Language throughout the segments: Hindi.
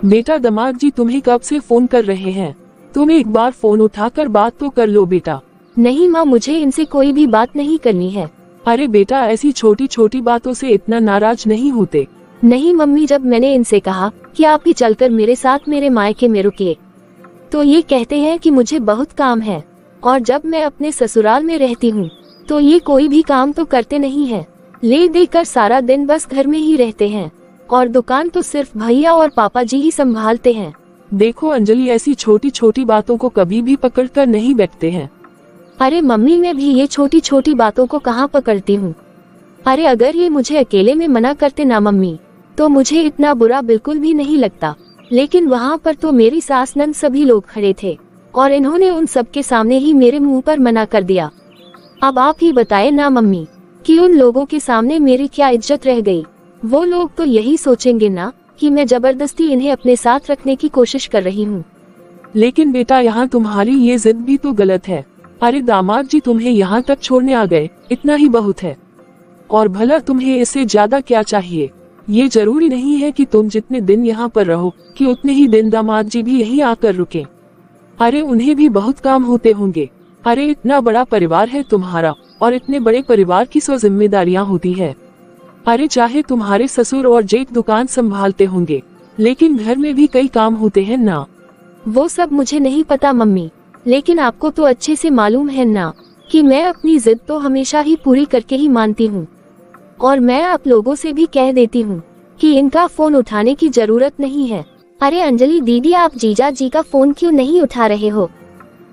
बेटा दामाद जी तुम्हें कब से फोन कर रहे हैं, तुम एक बार फोन उठाकर बात तो कर लो बेटा। नहीं माँ, मुझे इनसे कोई भी बात नहीं करनी है। अरे बेटा ऐसी छोटी छोटी बातों से इतना नाराज नहीं होते। नहीं मम्मी, जब मैंने इनसे कहा कि आप ही चलकर मेरे साथ मेरे मायके में रुकिए तो ये कहते हैं कि मुझे बहुत काम है, और जब मैं अपने ससुराल में रहती हूँ तो ये कोई भी काम तो करते नहीं है, ले देकर सारा दिन बस घर में ही रहते हैं, और दुकान तो सिर्फ भैया और पापा जी ही संभालते हैं। देखो अंजलि, ऐसी छोटी छोटी बातों को कभी भी पकड़ कर नहीं बैठते हैं। अरे मम्मी, मैं भी ये छोटी छोटी बातों को कहाँ पकड़ती हूँ। अरे अगर ये मुझे अकेले में मना करते ना मम्मी, तो मुझे इतना बुरा बिल्कुल भी नहीं लगता, लेकिन वहाँ पर तो मेरी सास नंद सभी लोग खड़े थे और इन्होंने उन सब के सामने ही मेरे मुंह पर मना कर दिया। अब आप ही बताए ना मम्मी कि उन लोगों के सामने मेरी क्या इज्जत रह गई। वो लोग तो यही सोचेंगे ना कि मैं जबरदस्ती इन्हें अपने साथ रखने की कोशिश कर रही हूँ। लेकिन बेटा यहाँ तुम्हारी ये जिद भी तो गलत है। अरे दामाद जी तुम्हें यहाँ तक छोड़ने आ गए, इतना ही बहुत है, और भला तुम्हें इससे ज्यादा क्या चाहिए। ये जरूरी नहीं है कि तुम जितने दिन यहाँ पर रहो कि उतने ही दिन दामाद जी भी यहीं आकर रुके। अरे उन्हें भी बहुत काम होते होंगे। अरे इतना बड़ा परिवार है तुम्हारा, और इतने बड़े परिवार की 100 जिम्मेदारियाँ होती है। अरे चाहे तुम्हारे ससुर और जेठ दुकान संभालते होंगे, लेकिन घर में भी कई काम होते हैं ना। वो सब मुझे नहीं पता मम्मी, लेकिन आपको तो अच्छे से मालूम है ना कि मैं अपनी जिद तो हमेशा ही पूरी करके ही मानती हूँ, और मैं आप लोगों से भी कह देती हूँ कि इनका फोन उठाने की जरूरत नहीं है। अरे अंजलि दीदी, आप जीजा जी का फोन क्यों नहीं उठा रहे हो?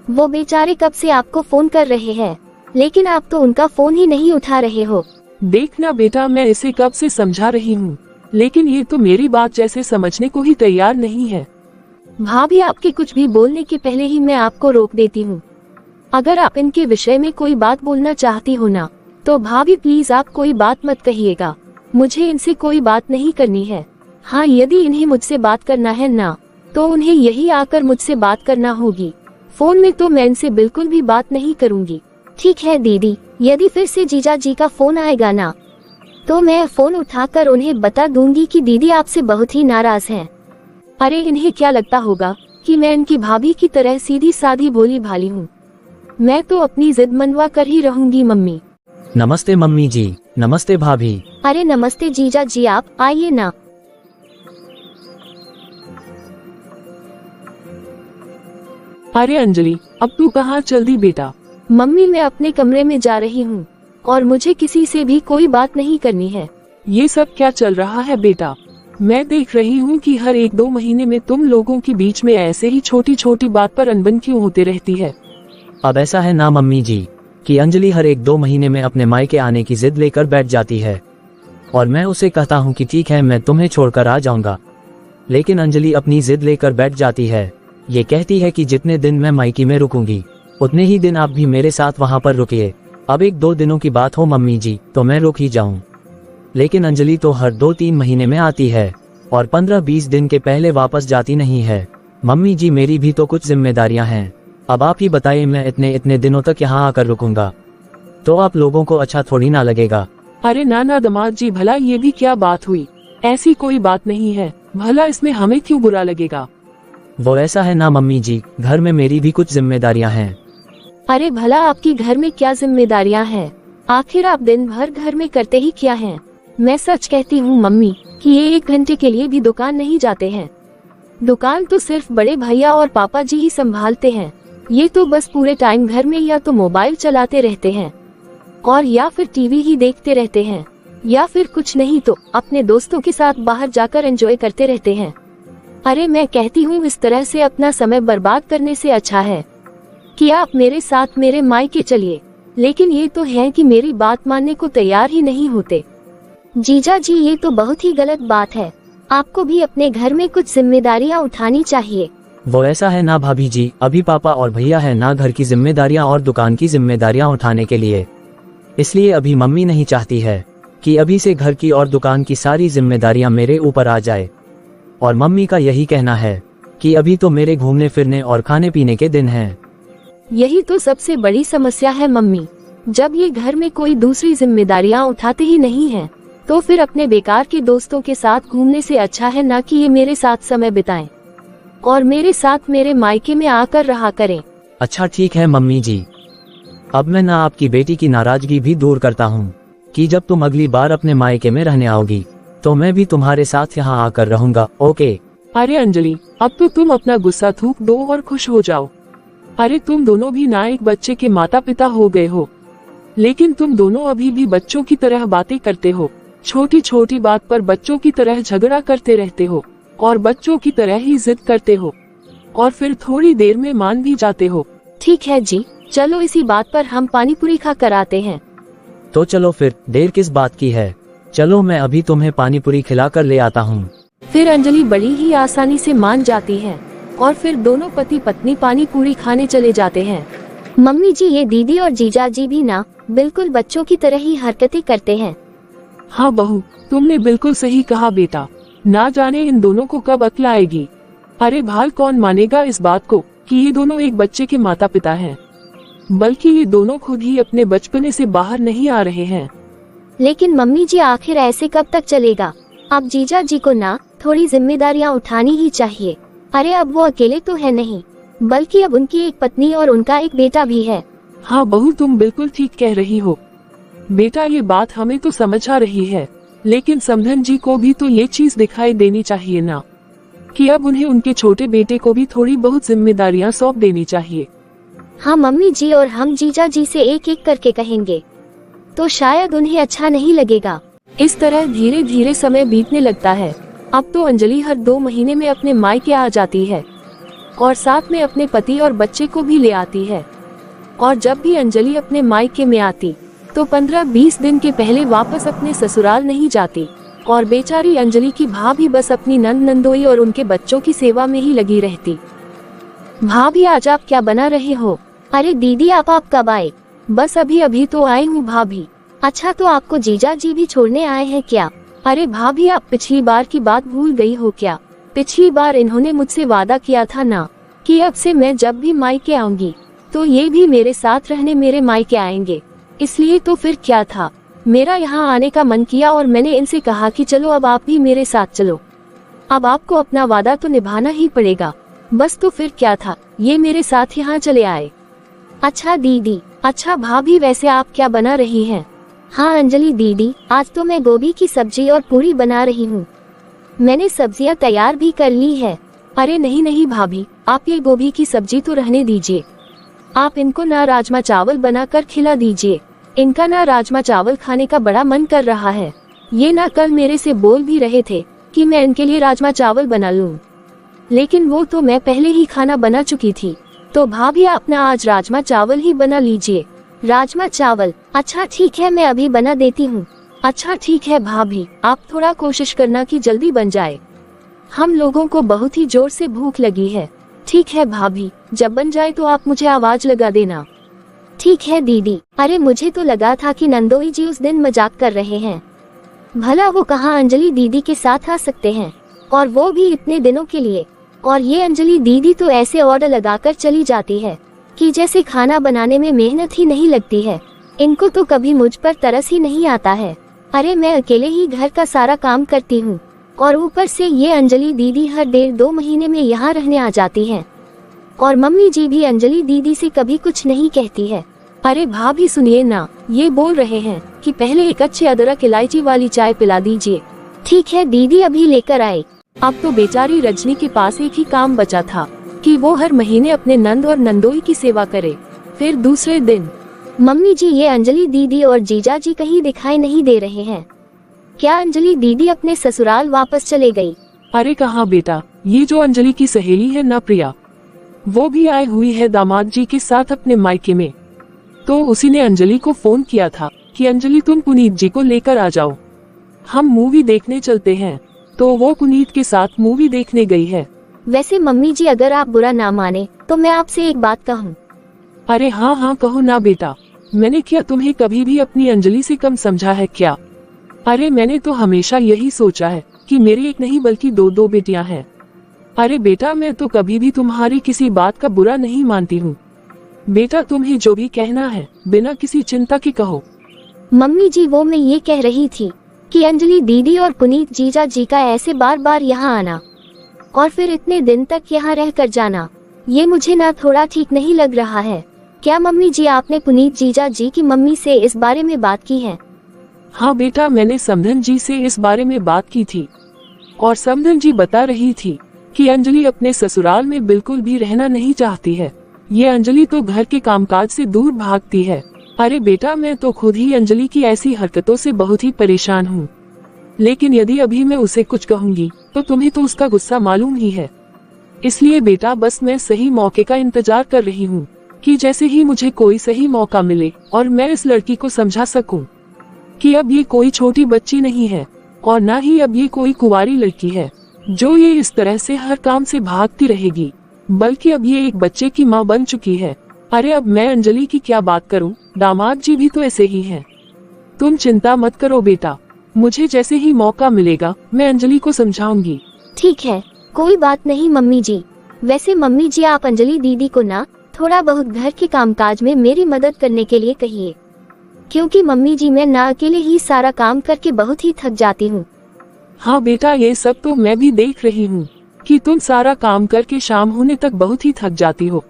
वो बेचारे कब से आपको फोन कर रहे हैं, लेकिन आप तो उनका फोन ही नहीं उठा रहे हो। देखना बेटा, मैं इसे कब से समझा रही हूँ, लेकिन ये तो मेरी बात जैसे समझने को ही तैयार नहीं है। भाभी, आपके कुछ भी बोलने के पहले ही मैं आपको रोक देती हूँ। अगर आप इनके विषय में कोई बात बोलना चाहती हो ना, तो भाभी प्लीज आप कोई बात मत कहिएगा, मुझे इनसे कोई बात नहीं करनी है। हाँ, यदि इन्हें मुझसे बात करना है ना, तो उन्हें यही आकर मुझसे बात करना होगी। फोन में तो मैं इनसे बिल्कुल भी बात नहीं करूँगी। ठीक है दीदी, यदि फिर से जीजा जी का फोन आएगा ना, तो मैं फोन उठाकर उन्हें बता दूंगी कि दीदी आपसे बहुत ही नाराज हैं। अरे इन्हें क्या लगता होगा कि मैं इनकी भाभी की तरह सीधी सादी भोली भाली हूँ। मैं तो अपनी जिद मनवा कर ही रहूंगी मम्मी। नमस्ते मम्मी जी। नमस्ते भाभी। अरे नमस्ते जीजा जी, आप आइए ना। अरे अंजलि, अब तू कहाँ चल दी बेटा? मम्मी, मैं अपने कमरे में जा रही हूँ और मुझे किसी से भी कोई बात नहीं करनी है। ये सब क्या चल रहा है बेटा? मैं देख रही हूँ कि हर 1-2 महीने में तुम लोगों के बीच में ऐसे ही छोटी छोटी बात पर अनबन क्यों होते रहती है। अब ऐसा है ना मम्मी जी कि अंजलि हर 1-2 महीने में अपने मायके आने की जिद लेकर बैठ जाती है, और मैं उसे कहता हूँ कि ठीक है मैं तुम्हें छोड़कर आ जाऊंगा, लेकिन अंजलि अपनी जिद लेकर बैठ जाती है। ये कहती है कि जितने दिन मैं मायके में रुकूंगी उतने ही दिन आप भी मेरे साथ वहाँ पर रुकिए। अब 1-2 दिनों की बात हो मम्मी जी तो मैं रुक ही जाऊं, लेकिन अंजलि तो हर 2-3 महीने में आती है और 15-20 दिन के पहले वापस जाती नहीं है। मम्मी जी मेरी भी तो कुछ जिम्मेदारियां हैं। अब आप ही बताइए, मैं इतने दिनों तक यहाँ आकर रुकूंगा तो आप लोगों को अच्छा थोड़ी ना लगेगा। अरे ना दामाद जी, भला ये भी क्या बात हुई? ऐसी कोई बात नहीं है, भला इसमें हमें क्यों बुरा लगेगा? वो ऐसा है ना मम्मी जी, घर में मेरी भी कुछ जिम्मेदारियां हैं। अरे भला आपकी घर में क्या जिम्मेदारियां हैं? आखिर आप दिन भर घर में करते ही क्या हैं? मैं सच कहती हूँ मम्मी कि ये 1 घंटे के लिए भी दुकान नहीं जाते हैं। दुकान तो सिर्फ बड़े भैया और पापा जी ही संभालते हैं। ये तो बस पूरे टाइम घर में या तो मोबाइल चलाते रहते हैं और या फिर टीवी ही देखते रहते हैं, या फिर कुछ नहीं तो अपने दोस्तों के साथ बाहर जाकर एंजॉय करते रहते हैं। अरे मैं कहती हूँ इस तरह से अपना समय बर्बाद करने से अच्छा है कि आप मेरे साथ मेरे मायके चलिए, लेकिन ये तो है कि मेरी बात मानने को तैयार ही नहीं होते। जीजा जी, ये तो बहुत ही गलत बात है। आपको भी अपने घर में कुछ जिम्मेदारियाँ उठानी चाहिए। वो ऐसा है ना भाभी जी, अभी पापा और भैया है ना घर की जिम्मेदारियां और दुकान की जिम्मेदारियां उठाने के लिए, इसलिए अभी मम्मी नहीं चाहती है कि अभी से घर की और दुकान की सारी जिम्मेदारियां मेरे ऊपर आ जाए। और मम्मी का यही कहना है कि अभी तो मेरे घूमने फिरने और खाने पीने के दिन हैं। यही तो सबसे बड़ी समस्या है मम्मी। जब ये घर में कोई दूसरी जिम्मेदारियां उठाते ही नहीं है, तो फिर अपने बेकार के दोस्तों के साथ घूमने से अच्छा है ना कि ये मेरे साथ समय बिताएं और मेरे साथ मेरे मायके में आकर रहा करें। अच्छा ठीक है मम्मी जी, अब मैं ना आपकी बेटी की नाराजगी भी दूर करता हूँ कि जब तुम अगली बार अपने मायके में रहने आओगी तो मैं भी तुम्हारे साथ यहाँ आकर रहूंगा। ओके। अरे अंजलि, अब तो तुम अपना गुस्सा थूक दो और खुश हो जाओ। अरे तुम दोनों भी ना एक बच्चे के माता पिता हो गए हो, लेकिन तुम दोनों अभी भी बच्चों की तरह बातें करते हो, छोटी छोटी बात पर बच्चों की तरह झगड़ा करते रहते हो और बच्चों की तरह ही जिद करते हो और फिर थोड़ी देर में मान भी जाते हो। ठीक है जी, चलो इसी बात पर हम पानी पूरी खा कर आते हैं। तो चलो फिर, देर किस बात की है, चलो मैं अभी तुम्हें पानी पूरी खिला कर ले आता हूँ। फिर अंजलि बड़ी ही आसानी से मान जाती है और फिर दोनों पति पत्नी पानी पूरी खाने चले जाते हैं। मम्मी जी, ये दीदी और जीजा जी भी ना बिल्कुल बच्चों की तरह ही हरकतें करते हैं। हाँ बहू, तुमने बिल्कुल सही कहा बेटा, ना जाने इन दोनों को कब अक्ल आएगी। अरे भाल, कौन मानेगा इस बात को कि ये दोनों एक बच्चे के माता पिता हैं, बल्कि ये दोनों खुद ही अपने बचपने से बाहर नहीं आ रहे हैं। लेकिन मम्मी जी, आखिर ऐसे कब तक चलेगा? अब जीजा जी को ना थोड़ी जिम्मेदारियाँ उठानी ही चाहिए। अरे अब वो अकेले तो है नहीं, बल्कि अब उनकी एक पत्नी और उनका एक बेटा भी है। हाँ बहू, तुम बिल्कुल ठीक कह रही हो बेटा, ये बात हमें तो समझ आ रही है, लेकिन समधन जी को भी तो ये चीज दिखाई देनी चाहिए ना कि अब उन्हें उनके छोटे बेटे को भी थोड़ी बहुत जिम्मेदारियां सौंप देनी चाहिए। हाँ मम्मी जी, और हम जीजा जी से एक एक करके कहेंगे तो शायद उन्हें अच्छा नहीं लगेगा। इस तरह धीरे धीरे समय बीतने लगता है। अब तो अंजलि हर 2 महीने में अपने मायके आ जाती है और साथ में अपने पति और बच्चे को भी ले आती है। और जब भी अंजलि अपने मायके में आती तो 15-20 दिन के पहले वापस अपने ससुराल नहीं जाती और बेचारी अंजलि की भाभी बस अपनी नंदोई और उनके बच्चों की सेवा में ही लगी रहती। भाभी, आज आप क्या बना रहे हो? अरे दीदी, आप कब आए? बस अभी अभी तो आई हूँ भाभी। अच्छा, तो आपको जीजा जी भी छोड़ने आए हैं क्या? अरे भाभी, आप पिछली बार की बात भूल गई हो क्या? पिछली बार इन्होंने मुझसे वादा किया था ना कि अब से मैं जब भी मायके आऊंगी तो ये भी मेरे साथ रहने मेरे मायके आएंगे। इसलिए तो फिर क्या था, मेरा यहाँ आने का मन किया और मैंने इनसे कहा कि चलो अब आप भी मेरे साथ चलो। अब आपको अपना वादा तो निभाना ही पड़ेगा। बस तो फिर क्या था, ये मेरे साथ यहाँ चले आए। अच्छा दीदी। अच्छा भाभी, वैसे आप क्या बना रही हैं? हाँ अंजलि दीदी, आज तो मैं गोभी की सब्जी और पूरी बना रही हूँ। मैंने सब्जियाँ तैयार भी कर ली है। अरे नहीं नहीं भाभी, आप ये गोभी की सब्जी तो रहने दीजिए, आप इनको ना राजमा चावल बनाकर खिला दीजिए। इनका ना राजमा चावल खाने का बड़ा मन कर रहा है। ये ना कल मेरे से बोल भी रहे थे कि मैं इनके लिए राजमा चावल बना लूं, लेकिन वो तो मैं पहले ही खाना बना चुकी थी। तो भाभी, आप ना आज राजमा चावल ही बना लीजिए। राजमा चावल? अच्छा ठीक है, मैं अभी बना देती हूँ। अच्छा ठीक है भाभी, आप थोड़ा कोशिश करना कि जल्दी बन जाए, हम लोगों को बहुत ही जोर से भूख लगी है। ठीक है भाभी, जब बन जाए तो आप मुझे आवाज लगा देना। ठीक है दीदी। अरे मुझे तो लगा था कि नंदोई जी उस दिन मजाक कर रहे हैं, भला वो कहाँ अंजलि दीदी के साथ आ सकते हैं, और वो भी इतने दिनों के लिए। और ये अंजलि दीदी तो ऐसे ऑर्डर लगाकर चली जाती है कि जैसे खाना बनाने में मेहनत ही नहीं लगती है। इनको तो कभी मुझ पर तरस ही नहीं आता है। अरे मैं अकेले ही घर का सारा काम करती हूँ और ऊपर से ये अंजलि दीदी हर 1.5-2 महीने में यहाँ रहने आ जाती है। और मम्मी जी भी अंजलि दीदी से कभी कुछ नहीं कहती है। अरे भाभी सुनिए ना, ये बोल रहे हैं कि पहले एक अच्छी अदरक इलायची वाली चाय पिला दीजिए। ठीक है दीदी, अभी लेकर आए। अब तो बेचारी रजनी के पास एक ही काम बचा था कि वो हर महीने अपने नंद और नंदोई की सेवा करे। फिर दूसरे दिन, मम्मी जी, ये अंजलि दीदी और जीजा जी कहीं दिखाई नहीं दे रहे हैं। क्या अंजलि दीदी अपने ससुराल वापस चले गई? अरे कहाँ बेटा, ये जो अंजलि की सहेली है ना प्रिया, वो भी आई हुई है दामाद जी के साथ अपने मायके में। तो उसी ने अंजलि को फोन किया था कि अंजलि तुम पुनीत जी को लेकर आ जाओ, हम मूवी देखने चलते हैं। तो वो पुनीत के साथ मूवी देखने गई है। वैसे मम्मी जी, अगर आप बुरा ना माने तो मैं आपसे एक बात कहूँ। अरे हाँ हाँ कहो ना बेटा, मैंने क्या तुम्हें कभी भी अपनी अंजलि से कम समझा है क्या? अरे मैंने तो हमेशा यही सोचा है कि मेरी एक नहीं बल्कि 2 बेटियां हैं। अरे बेटा, मैं तो कभी भी तुम्हारी किसी बात का बुरा नहीं मानती हूँ। बेटा, तुम्हें जो भी कहना है बिना किसी चिंता के कहो। मम्मी जी, वो मैं ये कह रही थी कि अंजलि दीदी और पुनीत जीजा जी का ऐसे बार बार यहाँ आना और फिर इतने दिन तक यहाँ रह कर जाना, ये मुझे ना थोड़ा ठीक नहीं लग रहा है। क्या मम्मी जी आपने पुनीत जीजा जी की मम्मी से इस बारे में बात की है? हाँ बेटा, मैंने समधन जी से इस बारे में बात की थी और समधन जी बता रही थी कि अंजलि अपने ससुराल में बिल्कुल भी रहना नहीं चाहती है। ये अंजलि तो घर के कामकाज से दूर भागती है। अरे बेटा, मैं तो खुद ही अंजलि की ऐसी हरकतों से बहुत ही परेशान हूँ, लेकिन यदि अभी मैं उसे कुछ कहूँगी तो तुम्हें तो उसका गुस्सा मालूम ही है। इसलिए बेटा, बस मैं सही मौके का इंतजार कर रही हूँ कि जैसे ही मुझे कोई सही मौका मिले और मैं इस लड़की को समझा सकूं कि अब ये कोई छोटी बच्ची नहीं है और ना ही अब ये कोई कुंवारी लड़की है जो ये इस तरह से हर काम से भागती रहेगी, बल्कि अब ये एक बच्चे की माँ बन चुकी है। अरे अब मैं अंजलि की क्या बात करूं, दामाद जी भी तो ऐसे ही हैं। तुम चिंता मत करो बेटा, मुझे जैसे ही मौका मिलेगा मैं अंजलि को समझाऊंगी। ठीक है, कोई बात नहीं मम्मी जी। वैसे मम्मी जी आप अंजलि दीदी को ना थोड़ा बहुत घर के कामकाज में मेरी मदद करने के लिए कहिए, क्योंकि मम्मी जी मैं ना अकेले ही सारा काम करके बहुत ही थक जाती हूँ। हाँ बेटा, ये सब तो मैं भी देख रही हूँ कि तुम सारा काम करके शाम होने तक बहुत ही थक जाती हो।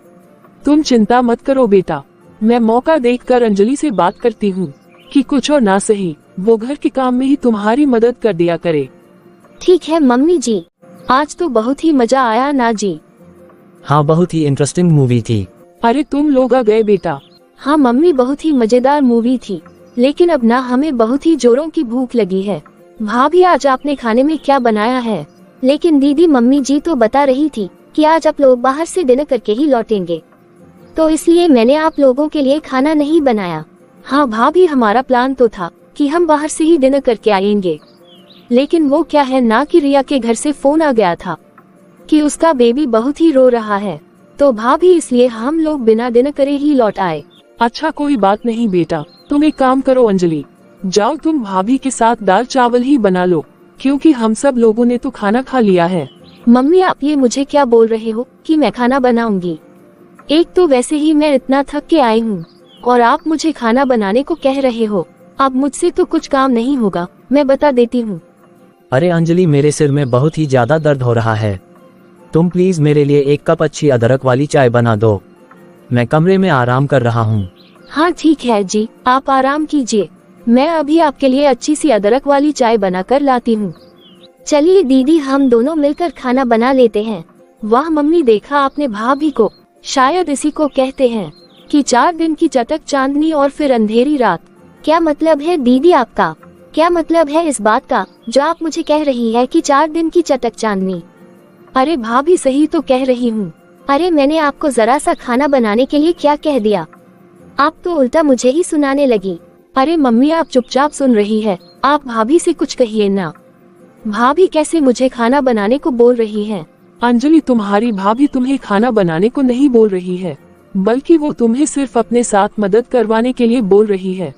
तुम चिंता मत करो बेटा, मैं मौका देखकर अंजलि से बात करती हूँ कि कुछ और ना सही वो घर के काम में ही तुम्हारी मदद कर दिया करे। ठीक है मम्मी जी, आज तो बहुत ही मजा आया ना जी। हाँ, बहुत ही इंटरेस्टिंग मूवी थी। अरे तुम लोग आ गए बेटा। हाँ मम्मी, बहुत ही मजेदार मूवी थी, लेकिन अब ना हमें बहुत ही जोरों की भूख लगी है। भाभी आज आपने खाने में क्या बनाया है? लेकिन दीदी मम्मी जी तो बता रही थी कि आज आप लोग बाहर से डिनर करके ही लौटेंगे, तो इसलिए मैंने आप लोगों के लिए खाना नहीं बनाया। हाँ भाभी, हमारा प्लान तो था कि हम बाहर से ही डिनर करके आएंगे, लेकिन वो क्या है ना कि रिया के घर से फोन आ गया था कि उसका बेबी बहुत ही रो रहा है, तो भाभी इसलिए हम लोग बिना डिनर करे ही लौट आए। अच्छा कोई बात नहीं बेटा, तुम एक काम करो अंजलि, जाओ तुम भाभी के साथ दाल चावल ही बना लो, क्योंकि हम सब लोगों ने तो खाना खा लिया है। मम्मी आप ये मुझे क्या बोल रहे हो कि मैं खाना बनाऊंगी? एक तो वैसे ही मैं इतना थक के आई हूँ और आप मुझे खाना बनाने को कह रहे हो। अब मुझसे तो कुछ काम नहीं होगा, मैं बता देती हूँ। अरे अंजलि, मेरे सिर में बहुत ही ज्यादा दर्द हो रहा है, तुम प्लीज मेरे लिए एक कप अच्छी अदरक वाली चाय बना दो। मैं कमरे में आराम कर रहा हूँ। हाँ ठीक है जी, आप आराम कीजिए, मैं अभी आपके लिए अच्छी सी अदरक वाली चाय बना कर लाती हूँ। चलिए दीदी, हम दोनों मिलकर खाना बना लेते हैं। वाह मम्मी, देखा आपने भाभी को? शायद इसी को कहते हैं कि 4 दिन की चटक चांदनी और फिर अंधेरी रात। क्या मतलब है दीदी आपका? क्या मतलब है इस बात का जो आप मुझे कह रही है कि 4 दिन की चटक चांदनी? अरे भाभी, सही तो कह रही हूँ। अरे मैंने आपको जरा सा खाना बनाने के लिए क्या कह दिया? आप तो उल्टा मुझे ही सुनाने लगी। अरे मम्मी, आप चुपचाप सुन रही है, आप भाभी से कुछ कहिए ना। भाभी कैसे मुझे खाना बनाने को बोल रही है? अंजलि, तुम्हारी भाभी तुम्हें खाना बनाने को नहीं बोल रही है, बल्कि वो तुम्हें सिर्फ अपने साथ मदद करवाने के लिए बोल रही है।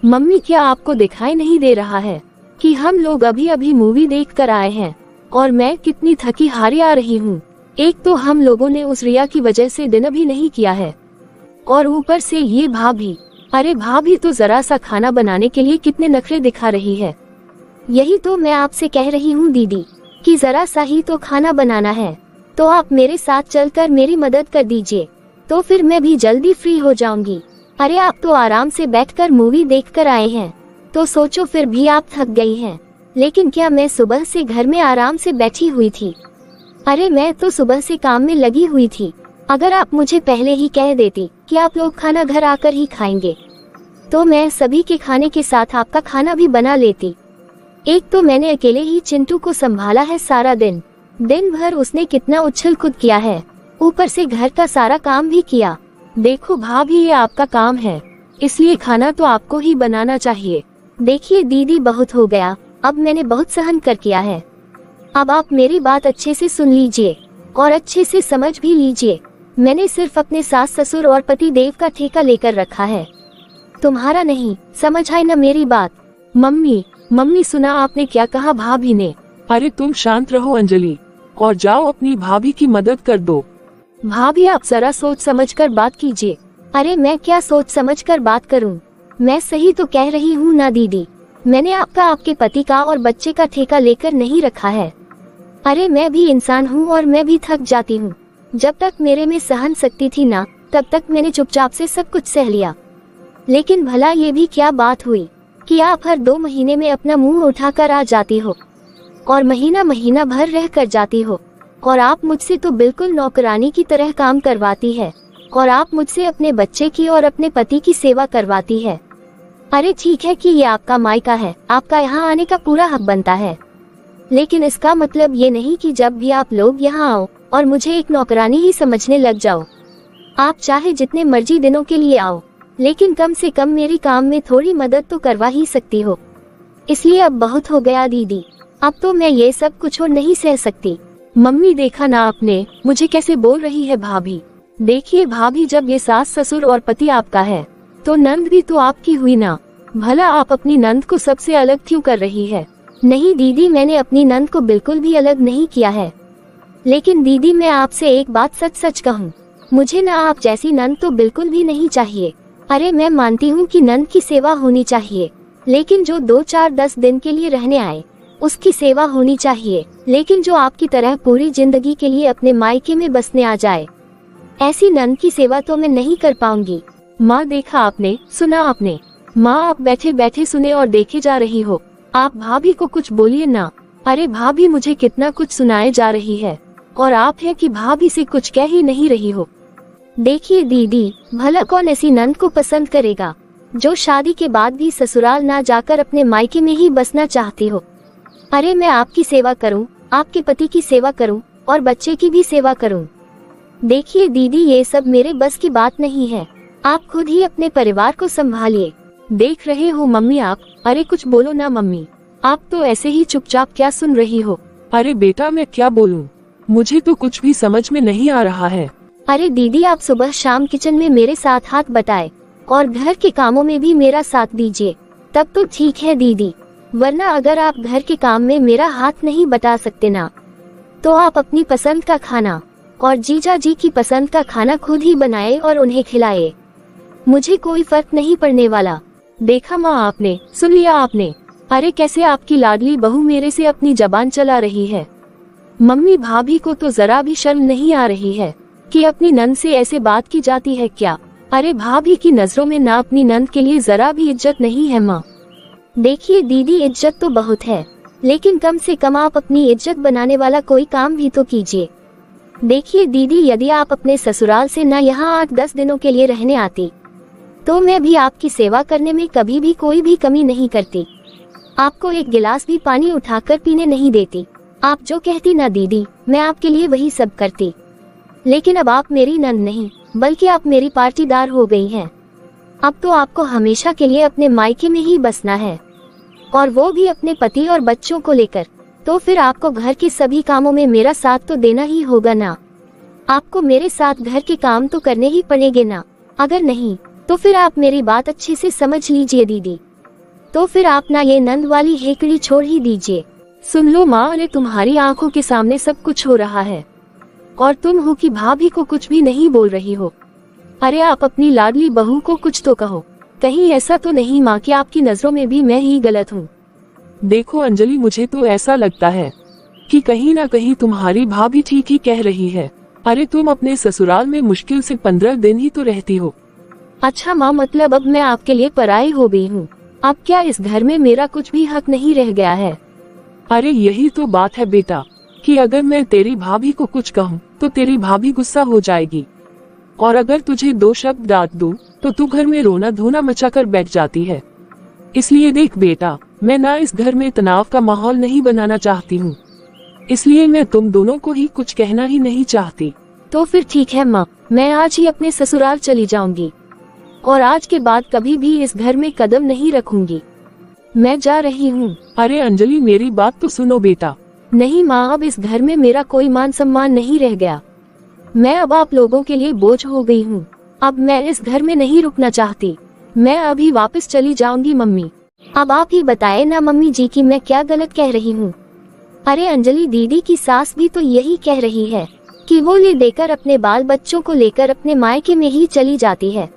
मम्मी, क्या आपको दिखाई नहीं दे रहा है कि हम लोग अभी अभी मूवी देख कर आए हैं और मैं कितनी थकी हारी आ रही हूँ? एक तो हम लोगों ने उस रिया की वजह से डिनर भी नहीं किया है और ऊपर से ये भाभी। अरे भाभी तो जरा सा खाना बनाने के लिए कितने नखरे दिखा रही है। यही तो मैं आपसे कह रही हूँ दीदी कि जरा सा ही तो खाना बनाना है, तो आप मेरे साथ चलकर मेरी मदद कर दीजिए, तो फिर मैं भी जल्दी फ्री हो जाऊंगी। अरे आप तो आराम से बैठकर मूवी देखकर आए हैं, तो सोचो फिर भी आप थक गई हैं। लेकिन क्या मैं सुबह से घर में आराम से बैठी हुई थी? अरे मैं तो सुबह से काम में लगी हुई थी। अगर आप मुझे पहले ही कह देती कि आप लोग खाना घर आकर ही खाएंगे, तो मैं सभी के खाने के साथ आपका खाना भी बना लेती। एक तो मैंने अकेले ही चिंटू को संभाला है सारा दिन भर उसने कितना उछल कूद किया है, ऊपर से घर का सारा काम भी किया। देखो भाभी, ये आपका काम है, इसलिए खाना तो आपको ही बनाना चाहिए। देखिए दीदी, बहुत हो गया, अब मैंने बहुत सहन कर किया है। अब आप मेरी बात अच्छे से सुन लीजिए और अच्छे से समझ भी लीजिए। मैंने सिर्फ अपने सास ससुर और पति देव का ठेका लेकर रखा है, तुम्हारा नहीं। समझ आई ना मेरी बात? मम्मी सुना आपने क्या कहा भाभी ने? अरे तुम शांत रहो अंजलि और जाओ अपनी भाभी की मदद कर दो। भाभी, आप जरा सोच समझ कर बात कीजिए। अरे मैं क्या सोच समझ कर बात करूं? मैं सही तो कह रही हूँ ना दीदी? मैंने आपका, आपके पति का और बच्चे का ठेका लेकर नहीं रखा है। अरे मैं भी इंसान हूँ और मैं भी थक जाती हूँ। जब तक मेरे में सहन शक्ति थी ना, तब तक मैंने चुपचाप से सब कुछ सह लिया। लेकिन भला ये भी क्या बात हुई कि आप हर 2 महीने में अपना मुंह उठाकर आ जाती हो और महीना महीना भर रह कर जाती हो, और आप मुझसे तो बिल्कुल नौकरानी की तरह काम करवाती है, और आप मुझसे अपने बच्चे की और अपने पति की सेवा करवाती है। अरे ठीक है कि ये आपका मायका है, आपका यहाँ आने का पूरा हक बनता है, लेकिन इसका मतलब ये नहीं कि जब भी आप लोग यहाँ आओ और मुझे एक नौकरानी ही समझने लग जाओ। आप चाहे जितने मर्जी दिनों के लिए आओ, लेकिन कम से कम मेरी काम में थोड़ी मदद तो करवा ही सकती हो। इसलिए अब बहुत हो गया दीदी, अब तो मैं ये सब कुछ और नहीं सह सकती। मम्मी देखा ना आपने, मुझे कैसे बोल रही है भाभी। देखिए भाभी, जब ये सास ससुर और पति आपका है तो नंद भी तो आपकी हुई ना। भला आप अपनी नंद को सबसे अलग क्यों कर रही है? नहीं दीदी, मैंने अपनी नंद को बिल्कुल भी अलग नहीं किया है। लेकिन दीदी मैं आपसे एक बात सच सच कहूँ, मुझे ना आप जैसी नंद तो बिल्कुल भी नहीं चाहिए। अरे मैं मानती हूँ कि नंद की सेवा होनी चाहिए, लेकिन जो 2, 4, 10 दिन के लिए रहने आए उसकी सेवा होनी चाहिए। लेकिन जो आपकी तरह पूरी जिंदगी के लिए अपने मायके में बसने आ जाए, ऐसी नंद की सेवा तो मैं नहीं कर पाऊंगी। माँ देखा आपने, सुना आपने। माँ आप बैठे बैठे सुने और देखे जा रही हो। आप भाभी को कुछ बोलिए ना। अरे भाभी, मुझे कितना कुछ सुनाए जा रही है और आप है कि भाभी से कुछ कह ही नहीं रही हो। देखिए दीदी, भला कौन ऐसी नंद को पसंद करेगा जो शादी के बाद भी ससुराल ना जाकर अपने मायके में ही बसना चाहती हो। अरे मैं आपकी सेवा करूं, आपके पति की सेवा करूं और बच्चे की भी सेवा करूं। देखिए दीदी, ये सब मेरे बस की बात नहीं है। आप खुद ही अपने परिवार को संभालिए। देख रहे हो मम्मी आप। अरे कुछ बोलो ना मम्मी, आप तो ऐसे ही चुपचाप क्या सुन रही हो? अरे बेटा मैं क्या बोलूं, मुझे तो कुछ भी समझ में नहीं आ रहा है। अरे दीदी, आप सुबह शाम किचन में मेरे साथ हाथ बटाए और घर के कामों में भी मेरा साथ दीजिए, तब तो ठीक है दीदी। वरना अगर आप घर के काम में मेरा हाथ नहीं बटा सकते ना, तो आप अपनी पसंद का खाना और जीजा जी की पसंद का खाना खुद ही बनाए और उन्हें खिलाए। मुझे कोई फर्क नहीं पड़ने वाला। देखा माँ आपने, सुन लिया आपने। अरे कैसे आपकी लाडली बहू मेरे से अपनी जबान चला रही है। मम्मी भाभी को तो जरा भी शर्म नहीं आ रही है कि अपनी नंद से ऐसे बात की जाती है क्या? अरे भाभी की नजरों में ना अपनी नंद के लिए जरा भी इज्जत नहीं है माँ। देखिए दीदी, इज्जत तो बहुत है, लेकिन कम से कम आप अपनी इज्जत बनाने वाला कोई काम भी तो कीजिए। देखिए दीदी, यदि आप अपने ससुराल से ना यहाँ 8-10 दिनों के लिए रहने आती, तो मैं भी आपकी सेवा करने में कभी भी कोई भी कमी नहीं करती। आपको एक गिलास भी पानी उठाकर पीने नहीं देती। आप जो कहती ना दीदी, मैं आपके लिए वही सब करती। लेकिन अब आप मेरी नंद नहीं, बल्कि आप मेरी पाटीदार हो गई हैं। अब तो आपको हमेशा के लिए अपने मायके में ही बसना है, और वो भी अपने पति और बच्चों को लेकर। तो फिर आपको घर के सभी कामों में मेरा साथ तो देना ही होगा ना। आपको मेरे साथ घर के काम तो करने ही पड़ेंगे ना। अगर नहीं तो फिर आप मेरी बात अच्छे से समझ लीजिए दीदी। तो फिर आप ना ये नंद वाली हेकड़ी छोड़ ही दीजिए। सुन लो माँ, अरे तुम्हारी आंखों के सामने सब कुछ हो रहा है और तुम हो कि भाभी को कुछ भी नहीं बोल रही हो। अरे आप अपनी लाडली बहू को कुछ तो कहो। कहीं ऐसा तो नहीं माँ कि आपकी नजरों में भी मैं ही गलत हूँ? देखो अंजलि, मुझे तो ऐसा लगता है कि कहीं ना कहीं तुम्हारी भाभी ठीक ही कह रही है। अरे तुम अपने ससुराल में मुश्किल से 15 दिन ही तो रहती हो। अच्छा माँ, मतलब अब मैं आपके लिए पराई हो गई हूँ? अब क्या इस घर में मेरा कुछ भी हक नहीं रह गया है? अरे यही तो बात है बेटा, कि अगर मैं तेरी भाभी को कुछ कहूँ तो तेरी भाभी गुस्सा हो जाएगी, और अगर तुझे 2 शब्द डांट दूं तो तू घर में रोना धोना मचाकर बैठ जाती है। इसलिए देख बेटा, मैं ना इस घर में तनाव का माहौल नहीं बनाना चाहती हूँ, इसलिए मैं तुम दोनों को ही कुछ कहना ही नहीं चाहती। तो फिर ठीक है माँ, मैं आज ही अपने ससुराल चली जाऊंगी और आज के बाद कभी भी इस घर में कदम नहीं रखूंगी। मैं जा रही हूँ। अरे अंजलि, मेरी बात तो सुनो बेटा। नहीं माँ, अब इस घर में मेरा कोई मान सम्मान नहीं रह गया। मैं अब आप लोगों के लिए बोझ हो गई हूँ। अब मैं इस घर में नहीं रुकना चाहती। मैं अभी वापस चली जाऊंगी मम्मी। अब आप ही बताए ना मम्मी जी कि मैं क्या गलत कह रही हूँ। अरे अंजलि दीदी की सास भी तो यही कह रही है कि वो ले देकर अपने बाल बच्चों को लेकर अपने मायके में ही चली जाती है।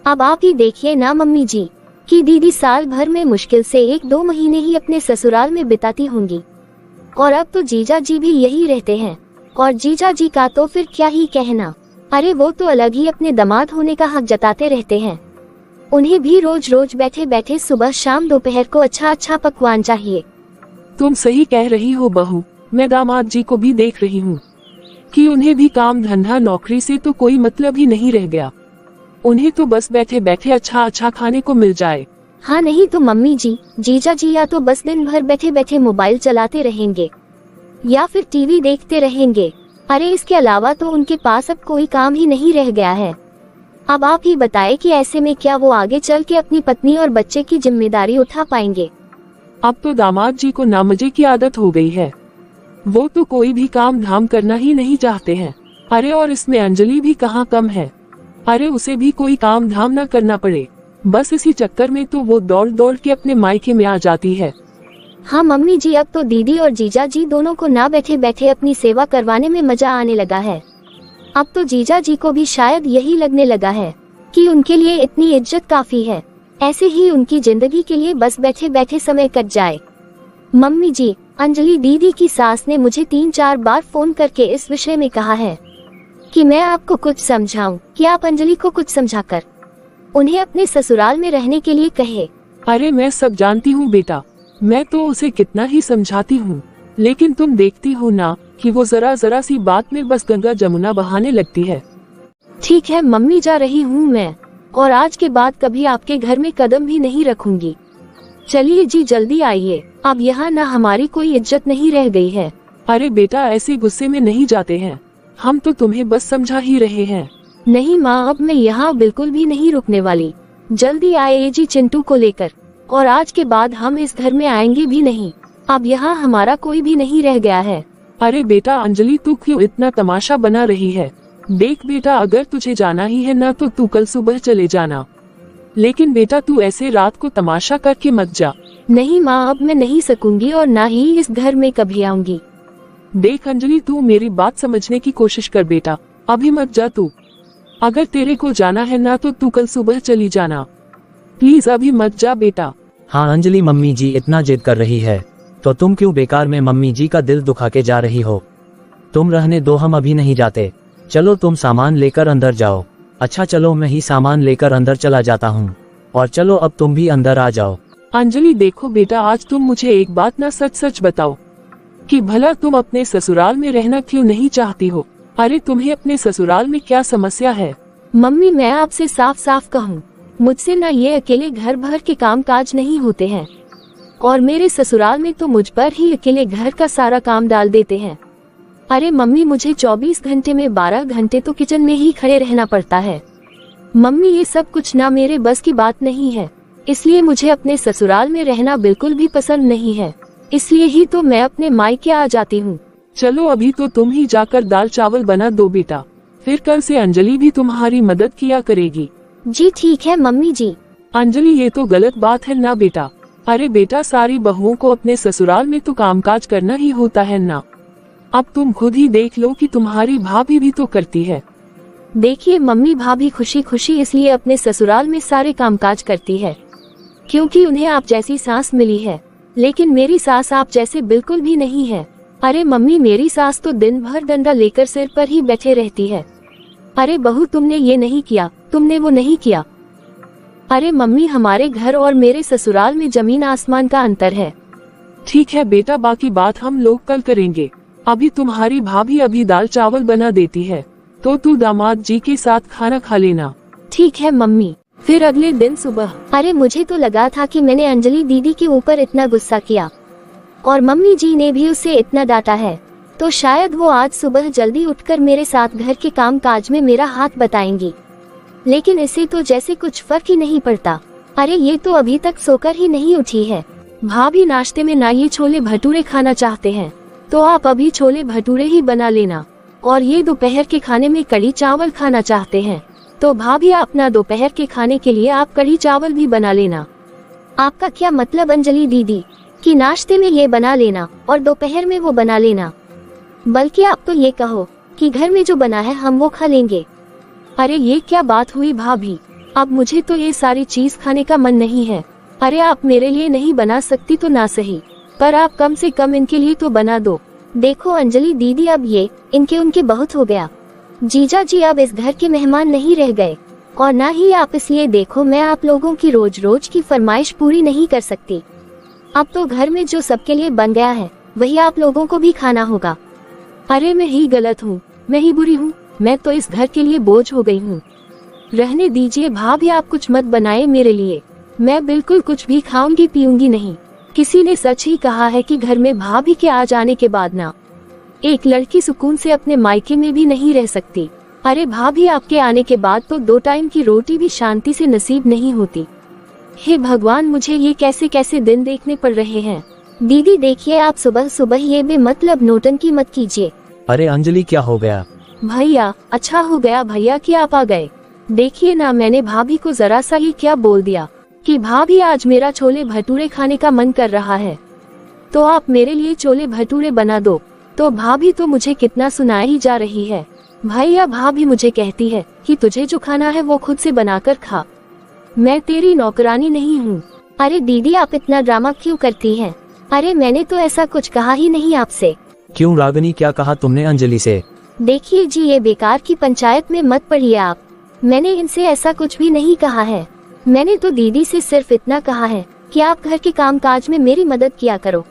अब आप ही देखिए ना मम्मी जी, कि दीदी साल भर में मुश्किल से 1-2 महीने ही अपने ससुराल में बिताती होंगी, और अब तो जीजा जी भी यही रहते हैं। और जीजा जी का तो फिर क्या ही कहना, अरे वो तो अलग ही अपने दामाद होने का हक जताते रहते हैं। उन्हें भी रोज रोज बैठे बैठे सुबह शाम दोपहर को अच्छा अच्छा पकवान चाहिए। तुम सही कह रही हो बहू, मैं दामाद जी को भी देख रही हूँ कि उन्हें भी काम धंधा नौकरी से तो कोई मतलब ही नहीं रह गया। उन्हें तो बस बैठे बैठे अच्छा अच्छा खाने को मिल जाए। हाँ नहीं तो मम्मी जी, जीजा जी या तो बस दिन भर बैठे बैठे मोबाइल चलाते रहेंगे या फिर टीवी देखते रहेंगे। अरे इसके अलावा तो उनके पास अब कोई काम ही नहीं रह गया है। अब आप ही बताएं कि ऐसे में क्या वो आगे चल के अपनी पत्नी और बच्चे की जिम्मेदारी उठा पाएंगे। अब तो दामाद जी को नामजे की आदत हो गई है, वो तो कोई भी काम धाम करना ही नहीं चाहते हैं। अरे और इसमें अंजलि भी कहाँ कम है। अरे उसे भी कोई काम धाम न करना पड़े, बस इसी चक्कर में तो वो दौड़ दौड़ के अपने मायके में आ जाती है। हाँ मम्मी जी, अब तो दीदी और जीजा जी दोनों को ना बैठे बैठे अपनी सेवा करवाने में मजा आने लगा है। अब तो जीजा जी को भी शायद यही लगने लगा है कि उनके लिए इतनी इज्जत काफी है, ऐसे ही उनकी जिंदगी के लिए बस बैठे बैठे समय कट जाए। मम्मी जी, अंजलि दीदी की सास ने मुझे 3-4 बार फोन करके इस विषय में कहा है कि मैं आपको कुछ समझाऊं, कि आप अंजलि को कुछ समझाकर उन्हें अपने ससुराल में रहने के लिए कहे। अरे मैं सब जानती हूँ बेटा, मैं तो उसे कितना ही समझाती हूँ, लेकिन तुम देखती हो ना कि वो जरा जरा सी बात में बस गंगा जमुना बहाने लगती है। ठीक है मम्मी, जा रही हूँ मैं, और आज के बाद कभी आपके घर में कदम भी नहीं रखूंगी। चलिए जी जल्दी आइए, अब यहाँ ना हमारी कोई इज्जत नहीं रह गई है। अरे बेटा ऐसे गुस्से में नहीं जाते हैं, हम तो तुम्हें बस समझा ही रहे हैं। नहीं माँ, अब मैं यहाँ बिल्कुल भी नहीं रुकने वाली। जल्दी आइए जी चिंटू को लेकर, और आज के बाद हम इस घर में आएंगे भी नहीं। अब यहाँ हमारा कोई भी नहीं रह गया है। अरे बेटा अंजलि, तू क्यों इतना तमाशा बना रही है। देख बेटा, अगर तुझे जाना ही है ना तो तू कल सुबह चले जाना, लेकिन बेटा तू ऐसे रात को तमाशा करके मत जा। नहीं माँ, अब मैं नहीं सकूंगी और ना ही इस घर में कभी आऊंगी। देख अंजलि, तू मेरी बात समझने की कोशिश कर बेटा, अभी मत जा तू। अगर तेरे को जाना है ना तो तू कल सुबह चली जाना, प्लीज अभी मत जा बेटा। हाँ अंजलि, मम्मी जी इतना जिद कर रही है तो तुम क्यों बेकार में मम्मी जी का दिल दुखा के जा रही हो। तुम रहने दो, हम अभी नहीं जाते। चलो तुम सामान लेकर अंदर जाओ। अच्छा चलो, मैं ही सामान लेकर अंदर चला जाता हूँ, और चलो अब तुम भी अंदर आ जाओ। अंजलि देखो बेटा, आज तुम मुझे एक बात ना सच सच बताओ कि भला तुम अपने ससुराल में रहना क्यों नहीं चाहती हो। अरे तुम्हें अपने ससुराल में क्या समस्या है। मम्मी मैं आपसे साफ साफ कहूँ, मुझसे ना ये अकेले घर भर के काम काज नहीं होते हैं, और मेरे ससुराल में तो मुझ पर ही अकेले घर का सारा काम डाल देते हैं। अरे मम्मी, मुझे 24 घंटे में 12 घंटे तो किचन में ही खड़े रहना पड़ता है। मम्मी ये सब कुछ ना मेरे बस की बात नहीं है, इसलिए मुझे अपने ससुराल में रहना बिल्कुल भी पसंद नहीं है। इसलिए ही तो मैं अपने मायके आ जाती हूँ। चलो अभी तो तुम ही जाकर दाल चावल बना दो बेटा, फिर कल से अंजलि भी तुम्हारी मदद किया करेगी। जी ठीक है मम्मी जी। अंजलि ये तो गलत बात है ना बेटा। अरे बेटा, सारी बहुओं को अपने ससुराल में तो कामकाज करना ही होता है ना। अब तुम खुद ही देख लो कि तुम्हारी भाभी भी तो करती है। देखिए मम्मी, भाभी खुशी खुशी इसलिए अपने ससुराल में सारे कामकाज करती है क्योंकि उन्हें आप जैसी सास मिली है, लेकिन मेरी सास आप जैसे बिल्कुल भी नहीं है। अरे मम्मी, मेरी सास तो दिन भर डंडा लेकर सिर पर ही बैठे रहती है। अरे बहू, तुमने ये नहीं किया, तुमने वो नहीं किया। अरे मम्मी, हमारे घर और मेरे ससुराल में जमीन आसमान का अंतर है। ठीक है बेटा, बाकी बात हम लोग कल करेंगे। अभी तुम्हारी भाभी अभी दाल चावल बना देती है, तो तू दामाद जी के साथ खाना खा लेना। ठीक है मम्मी। फिर अगले दिन सुबह, अरे मुझे तो लगा था कि मैंने अंजलि दीदी के ऊपर इतना गुस्सा किया और मम्मी जी ने भी उसे इतना डांटा है, तो शायद वो आज सुबह जल्दी उठकर मेरे साथ घर के काम काज में मेरा हाथ बटाएंगी। लेकिन इसे तो जैसे कुछ फर्क ही नहीं पड़ता। अरे ये तो अभी तक सोकर ही नहीं उठी है। भाभी नाश्ते में ना ये छोले भटूरे खाना चाहते हैं तो आप अभी छोले भटूरे ही बना लेना, और ये दोपहर के खाने में कढ़ी चावल खाना चाहते हैं तो भाभी अपना दोपहर के खाने के लिए आप कढ़ी चावल भी बना लेना। आपका क्या मतलब अंजलि दीदी कि नाश्ते में ये बना लेना और दोपहर में वो बना लेना? बल्कि आप तो ये कहो कि घर में जो बना है हम वो खा लेंगे। अरे ये क्या बात हुई भाभी, अब मुझे तो ये सारी चीज खाने का मन नहीं है। अरे आप मेरे लिए नहीं बना सकती तो ना सही, पर आप कम से कम इनके लिए तो बना दो। देखो अंजलि दीदी, अब ये इनके उनके बहुत हो गया। जीजा जी अब इस घर के मेहमान नहीं रह गए, और ना ही आप, इसलिए देखो मैं आप लोगों की रोज रोज की फरमाइश पूरी नहीं कर सकती। अब तो घर में जो सबके लिए बन गया है वही आप लोगों को भी खाना होगा। अरे मैं ही गलत हूँ, मैं ही बुरी हूँ, मैं तो इस घर के लिए बोझ हो गई हूँ। रहने दीजिए भाभी, आप कुछ मत बनाए मेरे लिए, मैं बिल्कुल कुछ भी खाऊंगी पीऊंगी नहीं। किसी ने सच ही कहा है कि घर में भाभी के आ जाने के बाद ना एक लड़की सुकून से अपने मायके में भी नहीं रह सकती। अरे भाभी, आपके आने के बाद तो 2 टाइम की रोटी भी शांति से नसीब नहीं होती। हे भगवान, मुझे ये कैसे कैसे दिन देखने पड़ रहे हैं। दीदी देखिए, आप सुबह सुबह ये बेमतलब नौटंकी मत कीजिए। अरे अंजलि क्या हो गया? भैया, अच्छा हो गया भैया कि आप आ गए। देखिए ना, मैंने भाभी को जरा सा ही क्या बोल दिया कि भाभी आज मेरा छोले भटूरे खाने का मन कर रहा है, तो आप मेरे लिए छोले भटूरे बना दो। तो भाभी तो मुझे कितना सुनाई ही जा रही है। भैया, भाभी मुझे कहती है कि तुझे जो खाना है वो खुद से बनाकर खा, मैं तेरी नौकरानी नहीं हूँ। अरे दीदी, आप इतना ड्रामा क्यों करती हैं? अरे मैंने तो ऐसा कुछ कहा ही नहीं आपसे। क्यों रागनी, क्या कहा तुमने अंजलि से? देखिए जी, ये बेकार की पंचायत में मत पड़िए आप। मैंने इनसे ऐसा कुछ भी नहीं कहा है। मैंने तो दीदी से सिर्फ इतना कहा है कि आप घर के कामकाज में मेरी मदद किया करो।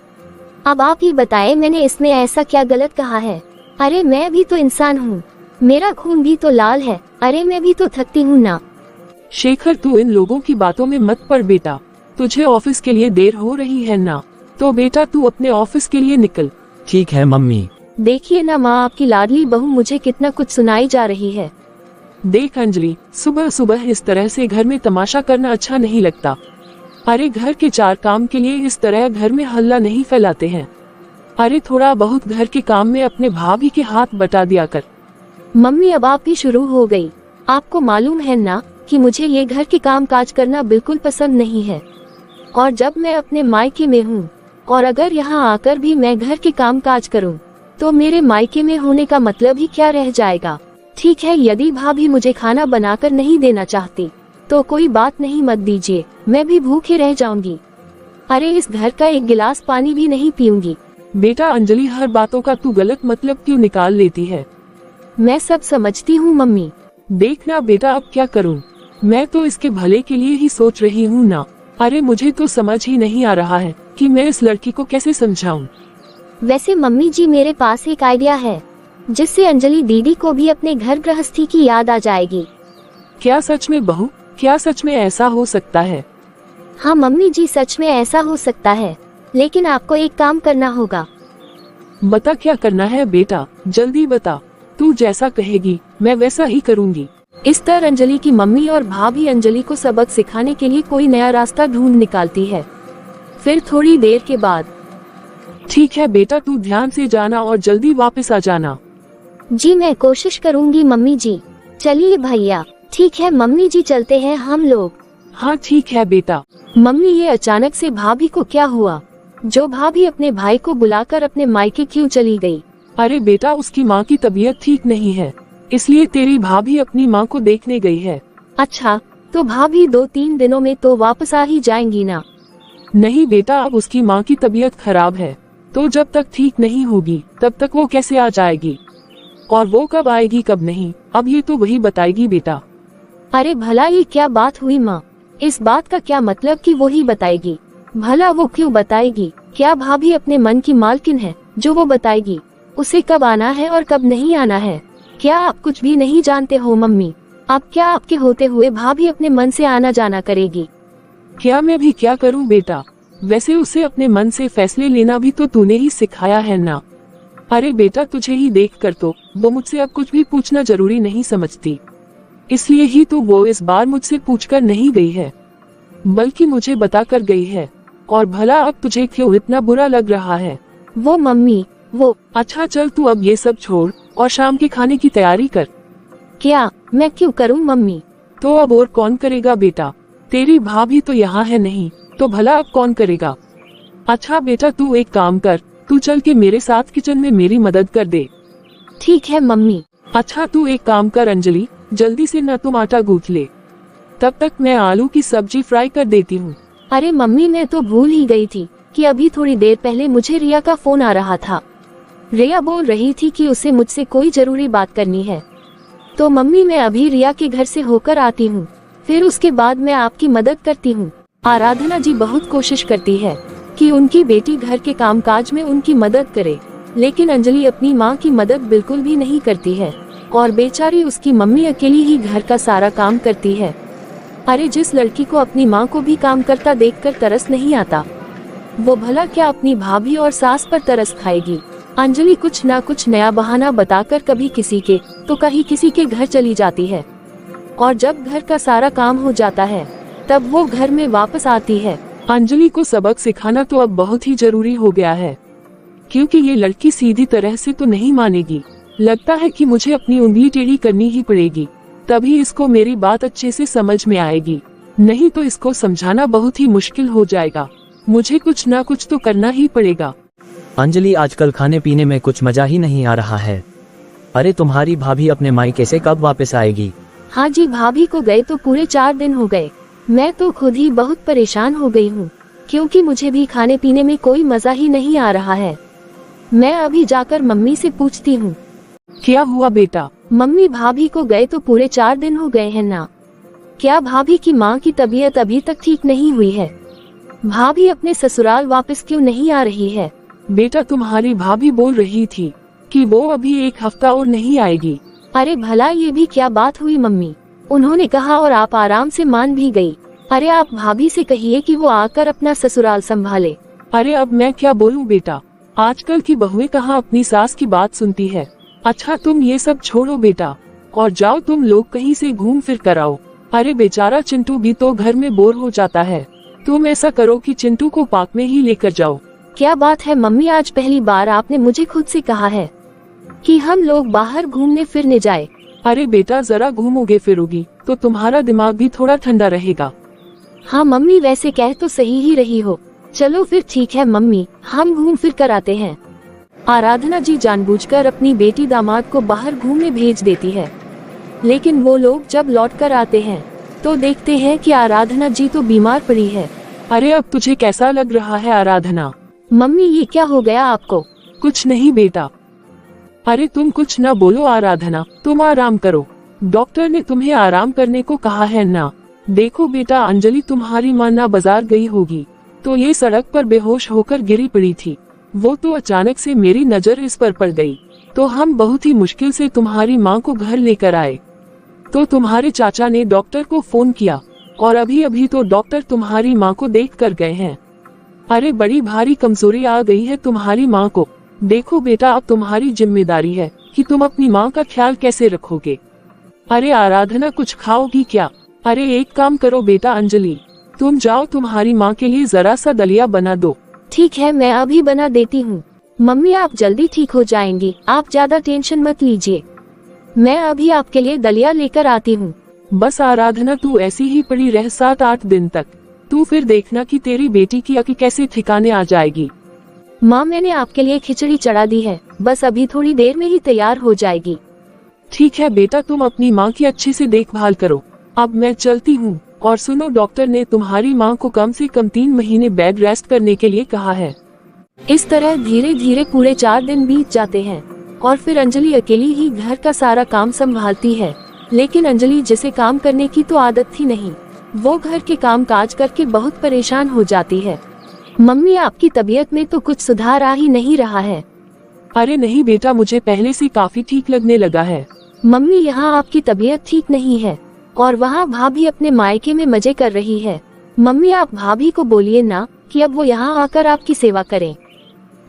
अब आप ही बताएं, मैंने इसमें ऐसा क्या गलत कहा है? अरे मैं भी तो इंसान हूँ, मेरा खून भी तो लाल है। अरे मैं भी तो थकती हूँ ना। शेखर, तू इन लोगों की बातों में मत पड़ बेटा, तुझे ऑफिस के लिए देर हो रही है ना, तो बेटा तू अपने ऑफिस के लिए निकल। ठीक है मम्मी। देखिए ना माँ, आपकी लाडली बहू मुझे कितना कुछ सुनाई जा रही है। देख अंजलि, सुबह सुबह इस तरह से घर में तमाशा करना अच्छा नहीं लगता। अरे घर के 4 काम के लिए इस तरह घर में हल्ला नहीं फैलाते हैं। अरे थोड़ा बहुत घर के काम में अपने भाभी के हाथ बटा दिया कर। मम्मी, अब आप ही शुरू हो गई। आपको मालूम है ना कि मुझे ये घर के काम काज करना बिल्कुल पसंद नहीं है, और जब मैं अपने मायके में हूँ और अगर यहाँ आकर भी मैं घर के काम काज करूँ तो मेरे मायके में होने का मतलब ही क्या रह जाएगा। ठीक है, यदि भाभी मुझे खाना बनाकर नहीं देना चाहती तो कोई बात नहीं, मत दीजिए, मैं भी भूखे रह जाऊंगी। अरे इस घर का एक गिलास पानी भी नहीं पीऊंगी। बेटा अंजलि, हर बातों का तू गलत मतलब क्यों निकाल लेती है? मैं सब समझती हूँ मम्मी। देखना बेटा, अब क्या करूँ, मैं तो इसके भले के लिए ही सोच रही हूँ ना। अरे मुझे तो समझ ही नहीं आ रहा है कि मैं इस लड़की को कैसे समझाऊं। वैसे मम्मी जी, मेरे पास एक आइडिया है जिससे अंजलि दीदी को भी अपने घर गृहस्थी की याद आ जाएगी। क्या सच में बहू? क्या सच में ऐसा हो सकता है? हाँ मम्मी जी, सच में ऐसा हो सकता है, लेकिन आपको एक काम करना होगा। बता, क्या करना है बेटा, जल्दी बता। तू जैसा कहेगी मैं वैसा ही करूँगी। इस तरह अंजलि की मम्मी और भाभी अंजलि को सबक सिखाने के लिए कोई नया रास्ता ढूंढ निकालती है। फिर थोड़ी देर के बाद, ठीक है बेटा, तू ध्यान से जाना और जल्दी वापस आ जाना। जी मैं कोशिश करूंगी मम्मी जी। चलिए भैया। ठीक है मम्मी जी, चलते हैं हम लोग। हाँ ठीक है बेटा। मम्मी, ये अचानक से भाभी को क्या हुआ जो भाभी अपने भाई को बुलाकर अपने मायके क्यों चली गई? अरे बेटा, उसकी माँ की तबीयत ठीक नहीं है, इसलिए तेरी भाभी अपनी माँ को देखने गई है। अच्छा, तो भाभी 2-3 दिनों में तो वापस आ ही जाएंगी ना? नहीं बेटा, अब उसकी माँ की तबीयत खराब है, तो जब तक ठीक नहीं होगी तब तक वो कैसे आ जाएगी, और वो कब आएगी कब नहीं, अब ये तो वही बताएगी बेटा। अरे भला ये क्या बात हुई माँ? इस बात का क्या मतलब कि वो ही बताएगी? भला वो क्यों बताएगी? क्या भाभी अपने मन की मालकिन है जो वो बताएगी उसे कब आना है और कब नहीं आना है? क्या आप कुछ भी नहीं जानते हो मम्मी? अब क्या आपके होते हुए भाभी अपने मन से आना जाना करेगी? क्या मैं भी क्या करूं बेटा? वैसे उसे अपने मन से फैसले लेना भी तो तूने ही सिखाया है ना। अरे बेटा, तुझे ही देखकर तो वो मुझसे अब कुछ भी पूछना जरूरी नहीं समझती, इसलिए ही तो वो इस बार मुझसे पूछकर नहीं गई है, बल्कि मुझे बताकर गई है। और भला अब तुझे क्यों इतना बुरा लग रहा है? वो मम्मी, वो अच्छा चल, तू अब ये सब छोड़ और शाम के खाने की तैयारी कर। क्या मैं क्यों करूं मम्मी? तो अब और कौन करेगा बेटा? तेरी भाभी तो यहाँ है नहीं, तो भला अब कौन करेगा? अच्छा बेटा, तू एक काम कर, तू चल के मेरे साथ किचन में मेरी मदद कर दे। ठीक है मम्मी। अच्छा तू एक काम कर अंजलि, जल्दी से न तुम आटा गूंथ ले, तब तक मैं आलू की सब्जी फ्राई कर देती हूँ। अरे मम्मी, मैं तो भूल ही गई थी कि अभी थोड़ी देर पहले मुझे रिया का फोन आ रहा था। रिया बोल रही थी कि उसे मुझसे कोई जरूरी बात करनी है। तो मम्मी, मैं अभी रिया के घर से होकर आती हूँ, फिर उसके बाद मैं आपकी मदद करती हूँ। आराधना जी बहुत कोशिश करती है कि उनकी बेटी घर के कामकाज में उनकी मदद करे, लेकिन अंजलि अपनी माँ की मदद बिल्कुल भी नहीं करती है और बेचारी उसकी मम्मी अकेली ही घर का सारा काम करती है। अरे जिस लड़की को अपनी माँ को भी काम करता देखकर तरस नहीं आता, वो भला क्या अपनी भाभी और सास पर तरस खाएगी। अंजलि कुछ ना कुछ नया बहाना बताकर कभी किसी के तो कहीं किसी के घर चली जाती है, और जब घर का सारा काम हो जाता है तब वो घर में वापस आती है। अंजलि को सबक सिखाना तो अब बहुत ही जरूरी हो गया है, क्योंकि ये लड़की सीधी तरह से तो नहीं मानेगी। लगता है कि मुझे अपनी उंगली टेढ़ी करनी ही पड़ेगी, तभी इसको मेरी बात अच्छे से समझ में आएगी, नहीं तो इसको समझाना बहुत ही मुश्किल हो जाएगा। मुझे कुछ ना कुछ तो करना ही पड़ेगा। अंजलि, आजकल खाने पीने में कुछ मजा ही नहीं आ रहा है। अरे तुम्हारी भाभी अपने मायके से कब वापस आएगी? हाँ जी, भाभी को गए तो पूरे 4 दिन हो गए। मैं तो खुद ही बहुत परेशान हो गई हूँ, क्योंकि मुझे भी खाने पीने में कोई मजा ही नहीं आ रहा है। मैं अभी जाकर मम्मी से पूछती हूँ। क्या हुआ बेटा? मम्मी, भाभी को गए तो पूरे 4 दिन हो गए हैं ना। क्या भाभी की माँ की तबीयत अभी तक ठीक नहीं हुई है? भाभी अपने ससुराल वापस क्यों नहीं आ रही है? बेटा, तुम्हारी भाभी बोल रही थी कि वो अभी 1 हफ्ता और नहीं आएगी। अरे भला ये भी क्या बात हुई मम्मी? उन्होंने कहा और आप आराम से मान भी गई। अरे आप भाभी से कहिए कि वो आकर अपना ससुराल संभाले। अरे अब मैं क्या बोलूं बेटा, आजकल की बहुएं कहाँ अपनी सास की बात सुनती है। अच्छा तुम ये सब छोड़ो बेटा, और जाओ तुम लोग कहीं से घूम फिर कर आओ। अरे बेचारा चिंटू भी तो घर में बोर हो जाता है। तुम ऐसा करो कि चिंटू को पार्क में ही लेकर जाओ। क्या बात है मम्मी, आज पहली बार आपने मुझे खुद से कहा है कि हम लोग बाहर घूमने फिरने जाए। अरे बेटा, जरा घूमोगे फिरोगी तो तुम्हारा दिमाग भी थोड़ा ठंडा रहेगा। हाँ मम्मी, वैसे कह तो सही ही रही हो। चलो फिर ठीक है मम्मी, हम घूम फिर कर आते हैं। आराधना जी जानबूझकर अपनी बेटी दामाद को बाहर घूमने भेज देती है, लेकिन वो लोग जब लौट कर आते हैं तो देखते हैं कि आराधना जी तो बीमार पड़ी है। अरे अब तुझे कैसा लग रहा है आराधना? मम्मी, ये क्या हो गया आपको? कुछ नहीं बेटा। अरे तुम कुछ न बोलो आराधना, तुम आराम करो। डॉक्टर ने तुम्हें आराम करने को कहा है ना। देखो बेटा, अंजलि तुम्हारी माँ ना बाजार गई होगी तो ये सड़क पर बेहोश होकर गिरी पड़ी थी। वो तो अचानक से मेरी नजर इस पर पड़ गई, तो हम बहुत ही मुश्किल से तुम्हारी माँ को घर लेकर आए। तो तुम्हारे चाचा ने डॉक्टर को फोन किया और अभी अभी तो डॉक्टर तुम्हारी माँ को देख कर गए हैं। अरे बड़ी भारी कमजोरी आ गई है तुम्हारी माँ को। देखो बेटा, अब तुम्हारी जिम्मेदारी है कि तुम अपनी माँ का ख्याल कैसे रखोगे। अरे आराधना, कुछ खाओगी क्या? अरे एक काम करो बेटा अंजलि, तुम जाओ तुम्हारी माँ के लिए जरा सा दलिया बना दो। ठीक है, मैं अभी बना देती हूँ। मम्मी, आप जल्दी ठीक हो जाएंगी, आप ज्यादा टेंशन मत लीजिए। मैं अभी आपके लिए दलिया लेकर आती हूँ। बस आराधना, तू ऐसी ही पड़ी रह 7-8 दिन तक। तू फिर देखना कि तेरी बेटी की अकल कैसे ठिकाने आ जाएगी। माँ, मैंने आपके लिए खिचड़ी चढ़ा दी है, बस अभी थोड़ी देर में ही तैयार हो जाएगी। ठीक है बेटा, तुम अपनी माँ की अच्छे से देखभाल करो। अब मैं चलती हूँ। और सुनो, डॉक्टर ने तुम्हारी माँ को कम से कम 3 महीने बेड रेस्ट करने के लिए कहा है। इस तरह धीरे धीरे पूरे 4 दिन बीत जाते हैं और फिर अंजलि अकेली ही घर का सारा काम संभालती है। लेकिन अंजलि जिसे काम करने की तो आदत थी नहीं, वो घर के काम काज करके बहुत परेशान हो जाती है। मम्मी, आपकी तबीयत में तो कुछ सुधार आ ही नहीं रहा है। अरे नहीं बेटा, मुझे पहले से काफी ठीक लगने लगा है। मम्मी, यहाँ आपकी तबीयत ठीक नहीं है और वहाँ भाभी अपने मायके में मजे कर रही है। मम्मी, आप भाभी को बोलिए ना कि अब वो यहाँ आकर आपकी सेवा करें।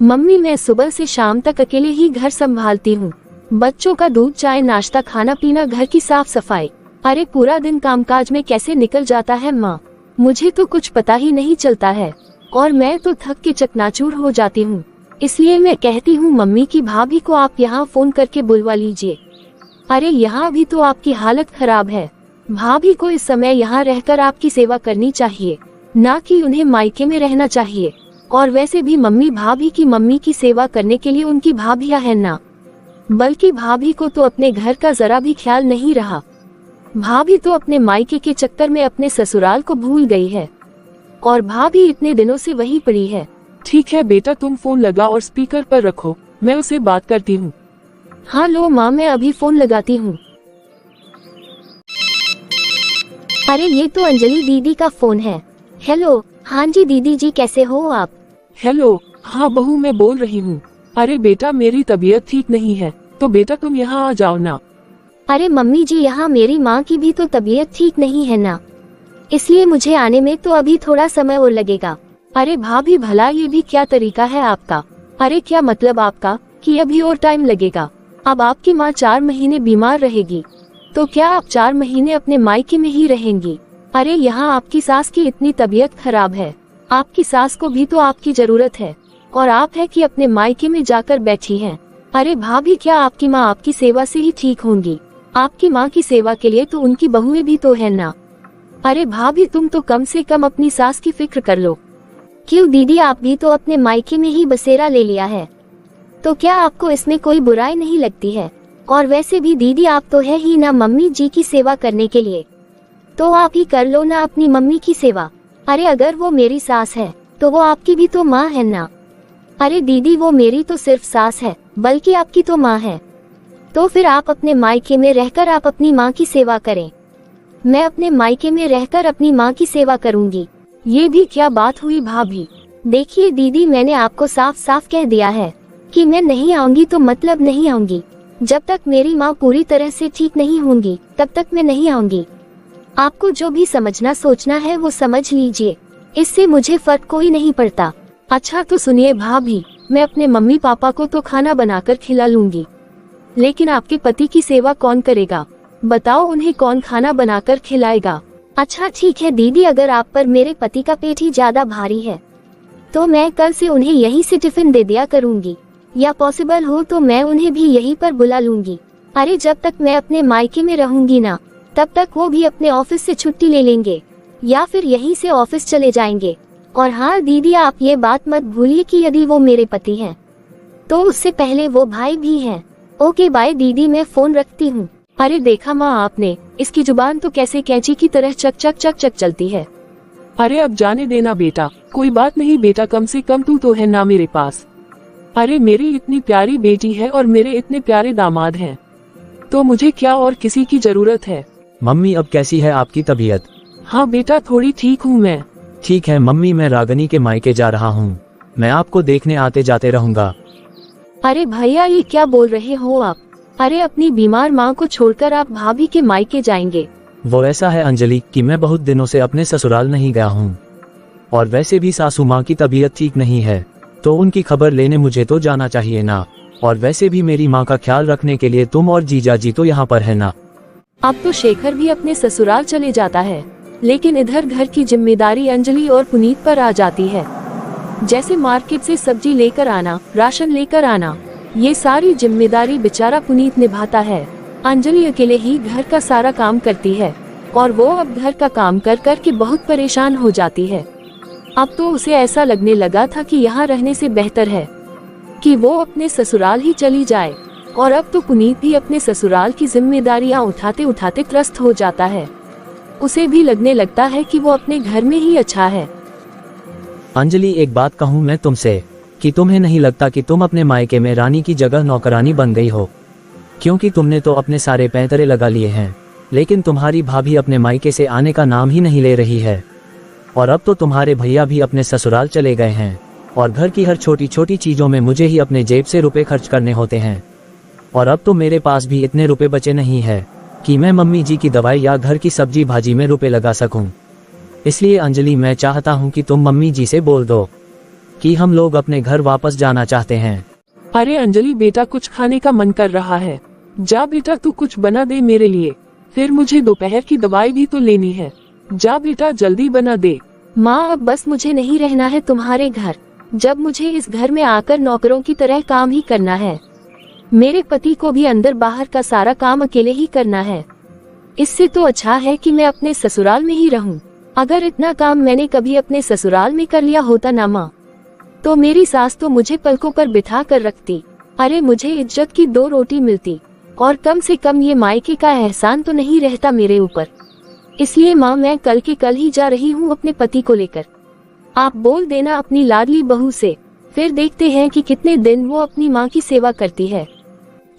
मम्मी, मैं सुबह से शाम तक अकेले ही घर संभालती हूँ। बच्चों का दूध, चाय, नाश्ता, खाना पीना, घर की साफ सफाई। अरे पूरा दिन कामकाज में कैसे निकल जाता है माँ, मुझे तो कुछ पता ही नहीं चलता है और मैं तो थक के चकनाचूर हो जाती हूँ। इसलिए मैं कहती हूँ मम्मी की भाभी को आप यहाँ फोन करके बुलवा लीजिए। अरे यहाँ भी तो आपकी हालत खराब है। भाभी को इस समय यहाँ रहकर आपकी सेवा करनी चाहिए, ना कि उन्हें मायके में रहना चाहिए। और वैसे भी मम्मी भाभी की मम्मी की सेवा करने के लिए उनकी भाभियाँ हैं ना, बल्कि भाभी को तो अपने घर का जरा भी ख्याल नहीं रहा। भाभी तो अपने मायके के चक्कर में अपने ससुराल को भूल गई है और भाभी इतने दिनों से वहीं पड़ी है। ठीक है बेटा, तुम फोन लगा और स्पीकर पर रखो, मैं उसे बात करती हूँ। हाँ लो माँ, मैं अभी फोन लगाती हूँ। अरे ये तो अंजलि दीदी का फोन है। हेलो, हाँ जी दीदी जी, कैसे हो आप? हेलो, हाँ बहू मैं बोल रही हूँ। अरे बेटा मेरी तबीयत ठीक नहीं है, तो बेटा तुम यहाँ आ जाओ ना। अरे मम्मी जी, यहाँ मेरी माँ की भी तो तबीयत ठीक नहीं है ना, इसलिए मुझे आने में तो अभी थोड़ा समय और लगेगा। अरे भाभी भला ये भी क्या तरीका है आपका? अरे क्या मतलब आपका कि अभी और टाइम लगेगा? अब आपकी माँ 4 महीने बीमार रहेगी, तो क्या आप 4 महीने अपने मायके में ही रहेंगी? अरे यहाँ आपकी सास की इतनी तबीयत खराब है, आपकी सास को भी तो आपकी जरूरत है, और आप है कि अपने मायके में जाकर बैठी हैं। अरे भाभी, क्या आपकी माँ आपकी सेवा से ही ठीक होंगी? आपकी माँ की सेवा के लिए तो उनकी बहुएं भी तो है ना। अरे भाभी, तुम तो कम से कम अपनी सास की फिक्र कर लो। क्यों दीदी, आप भी तो अपने मायके में ही बसेरा ले लिया है, तो क्या आपको इसमें कोई बुराई नहीं लगती है? और वैसे भी दीदी, आप तो है ही ना मम्मी जी की सेवा करने के लिए, तो आप ही कर लो ना अपनी मम्मी की सेवा। अरे अगर वो मेरी सास है तो वो आपकी भी तो माँ है ना। अरे दीदी, वो मेरी तो सिर्फ सास है, बल्कि आपकी तो माँ है। तो फिर आप अपने मायके में रहकर आप अपनी माँ की सेवा करें। मैं अपने मायके में रहकर अपनी माँ की सेवा करूंगी। ये भी क्या बात हुई भाभी? देखिए दीदी, मैंने आपको साफ साफ कह दिया है कि मैं नहीं आऊंगी तो मतलब नहीं आऊंगी। जब तक मेरी माँ पूरी तरह से ठीक नहीं होंगी तब तक मैं नहीं आऊंगी। आपको जो भी समझना सोचना है वो समझ लीजिए, इससे मुझे फर्क कोई नहीं पड़ता। अच्छा तो सुनिए भाभी, मैं अपने मम्मी पापा को तो खाना बनाकर खिला लूंगी, लेकिन आपके पति की सेवा कौन करेगा? बताओ, उन्हें कौन खाना बनाकर खिलाएगा? अच्छा ठीक है दीदी, अगर आप पर मेरे पति का पेट ही ज्यादा भारी है तो मैं कल से उन्हें यहीं से टिफिन दे दिया करूंगी, या पॉसिबल हो तो मैं उन्हें भी यहीं पर बुला लूंगी। अरे जब तक मैं अपने मायके में रहूंगी ना, तब तक वो भी अपने ऑफिस से छुट्टी ले लेंगे या फिर यहीं से ऑफिस चले जाएंगे। और हाँ दीदी, आप ये बात मत भूलिए कि यदि वो मेरे पति हैं तो उससे पहले वो भाई भी हैं। ओके बाय दीदी, मैं फोन रखती हूँ। अरे देखा माँ आपने, इसकी जुबान तो कैसे कैंची की तरह चक चक चक चक चलती है। अरे अब जाने देना बेटा, कोई बात नहीं बेटा, कम से कम तू तो है ना मेरे पास। अरे मेरी इतनी प्यारी बेटी है और मेरे इतने प्यारे दामाद हैं, तो मुझे क्या और किसी की जरूरत है। मम्मी अब कैसी है आपकी तबीयत? हाँ बेटा, थोड़ी ठीक हूँ मैं। ठीक है मम्मी, मैं रागनी के मायके जा रहा हूँ, मैं आपको देखने आते जाते रहूँगा। अरे भैया, ये क्या बोल रहे हो आप? अरे अपनी बीमार माँ को छोड़कर आप भाभी के मायके जाएंगे? वो ऐसा है अंजलि कि मैं बहुत दिनों से अपने ससुराल नहीं गया हूँ, और वैसे भी सासू माँ की तबीयत ठीक नहीं है, तो उनकी खबर लेने मुझे तो जाना चाहिए ना। और वैसे भी मेरी माँ का ख्याल रखने के लिए तुम और जीजा जी तो यहाँ पर है ना। अब तो शेखर भी अपने ससुराल चले जाता है, लेकिन इधर घर की जिम्मेदारी अंजलि और पुनीत पर आ जाती है। जैसे मार्केट से सब्जी लेकर आना, राशन लेकर आना, ये सारी जिम्मेदारी बेचारा पुनीत निभाता है। अंजलि अकेले ही घर का सारा काम करती है, और वो अब घर का काम कर कर के बहुत परेशान हो जाती है। अब तो उसे ऐसा लगने लगा था कि यहाँ रहने से बेहतर है कि वो अपने ससुराल ही चली जाए। और अब तो पुनीत भी अपने ससुराल की जिम्मेदारियां उठाते उठाते त्रस्त हो जाता है। उसे भी लगने लगता है कि वो अपने घर में ही अच्छा है। अंजलि एक बात कहूँ मैं तुमसे, कि तुम्हें नहीं लगता कि तुम अपने मायके में रानी की जगह नौकरानी बन गई हो? क्योंकि तुमने तो अपने सारे पैंतरे लगा लिए हैं, लेकिन तुम्हारी भाभी अपने मायके से आने का नाम ही नहीं ले रही है। और अब तो तुम्हारे भैया भी अपने ससुराल चले गए हैं, और घर की हर छोटी छोटी चीजों में मुझे ही अपने जेब से रुपए खर्च करने होते हैं। और अब तो मेरे पास भी इतने रुपए बचे नहीं है कि मैं मम्मी जी की दवाई या घर की सब्जी भाजी में रुपए लगा सकूं। इसलिए अंजलि, मैं चाहता हूं कि तुम मम्मी जी से बोल दो कि हम लोग अपने घर वापस जाना चाहते हैं। अरे अंजलि बेटा, कुछ खाने का मन कर रहा है, जा बेटा तू कुछ बना दे मेरे लिए, फिर मुझे दोपहर की दवाई भी तो लेनी है। जा बेटा जल्दी बना दे। माँ, अब बस मुझे नहीं रहना है तुम्हारे घर, जब मुझे इस घर में आकर नौकरों की तरह काम ही करना है। मेरे पति को भी अंदर बाहर का सारा काम अकेले ही करना है। इससे तो अच्छा है कि मैं अपने ससुराल में ही रहूं। अगर इतना काम मैंने कभी अपने ससुराल में कर लिया होता ना माँ, तो मेरी सास तो मुझे पलकों पर बिठा कर रखती। अरे मुझे इज्जत की 2 रोटी मिलती, और कम से कम ये मायके का एहसान तो नहीं रहता मेरे ऊपर। इसलिए माँ मैं कल के कल ही जा रही हूँ अपने पति को लेकर। आप बोल देना अपनी लाडली बहू से, फिर देखते हैं कि कितने दिन वो अपनी माँ की सेवा करती है।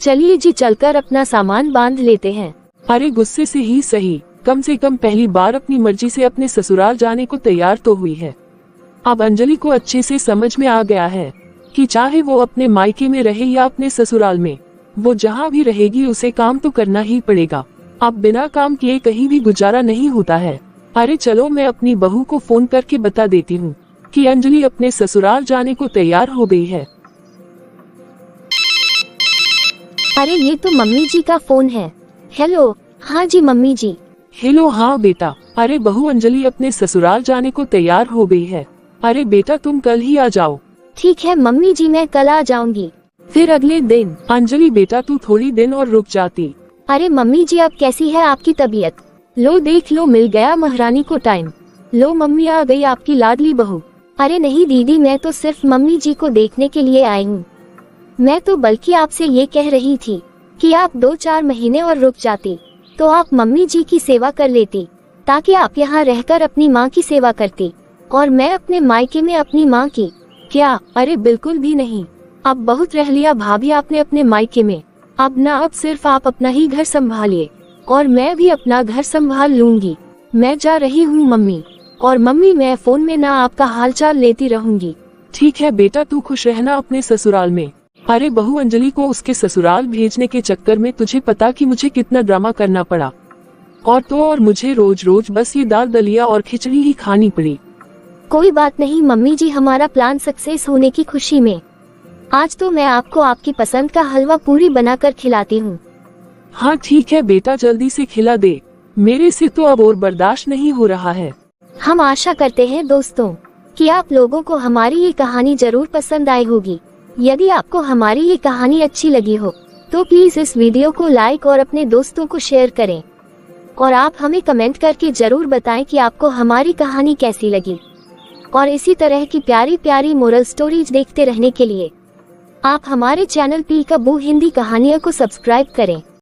चलिए जी चलकर अपना सामान बांध लेते हैं। अरे गुस्से से ही सही, कम से कम पहली बार अपनी मर्जी से अपने ससुराल जाने को तैयार तो हुई है। अब अंजलि को अच्छे से समझ में आ गया है कि चाहे वो अपने मायके में रहे या अपने ससुराल में, वो जहाँ भी रहेगी उसे काम तो करना ही पड़ेगा। अब बिना काम किए कहीं भी गुजारा नहीं होता है। अरे चलो मैं अपनी बहू को फोन करके बता देती हूँ कि अंजलि अपने ससुराल जाने को तैयार हो गई है। अरे ये तो मम्मी जी का फोन है। हेलो, हाँ जी मम्मी जी। हेलो हाँ बेटा, अरे बहू अंजलि अपने ससुराल जाने को तैयार हो गई है। अरे बेटा तुम कल ही आ जाओ। ठीक है मम्मी जी, मैं कल आ जाऊंगी। फिर अगले दिन अंजलि बेटा तू थोड़ी दिन और रुक जाती। अरे मम्मी जी अब कैसी है आपकी तबीयत? लो देख लो, मिल गया महारानी को टाइम। लो मम्मी आ गई आपकी लाडली बहू। अरे नहीं दीदी, मैं तो सिर्फ मम्मी जी को देखने के लिए आई हूँ। मैं तो बल्कि आपसे ये कह रही थी कि आप 2-4 महीने और रुक जाती तो आप मम्मी जी की सेवा कर लेती, ताकि आप यहाँ रहकर अपनी माँ की सेवा करती और मैं अपने मायके में अपनी माँ की। क्या? अरे बिल्कुल भी नहीं, अब बहुत रह लिया भाभी आपने अपने मायके में। अब सिर्फ आप अपना ही घर संभालिए और मैं भी अपना घर संभाल लूंगी। मैं जा रही हूँ मम्मी, और मम्मी मैं फोन में ना आपका हालचाल लेती रहूंगी। ठीक है बेटा, तू खुश रहना अपने ससुराल में। अरे बहू अंजलि को उसके ससुराल भेजने के चक्कर में तुझे पता कि मुझे कितना ड्रामा करना पड़ा, और मुझे रोज रोज बस ये दाल दलिया और खिचड़ी ही खानी पड़ी। कोई बात नहीं मम्मी जी, हमारा प्लान सक्सेस होने की खुशी में आज तो मैं आपको आपकी पसंद का हलवा पूरी बनाकर खिलाती हूँ। हाँ ठीक है बेटा, जल्दी से खिला दे, मेरे से तो अब और बर्दाश्त नहीं हो रहा है। हम आशा करते हैं दोस्तों कि आप लोगों को हमारी ये कहानी जरूर पसंद आई होगी। यदि आपको हमारी ये कहानी अच्छी लगी हो तो प्लीज इस वीडियो को लाइक और अपने दोस्तों को शेयर करें, और आप हमें कमेंट करके जरूर बताएं कि आपको हमारी कहानी कैसी लगी। और इसी तरह की प्यारी प्यारी मोरल स्टोरीज देखते रहने के लिए आप हमारे चैनल पीकाबू हिंदी कहानियों को सब्सक्राइब करें।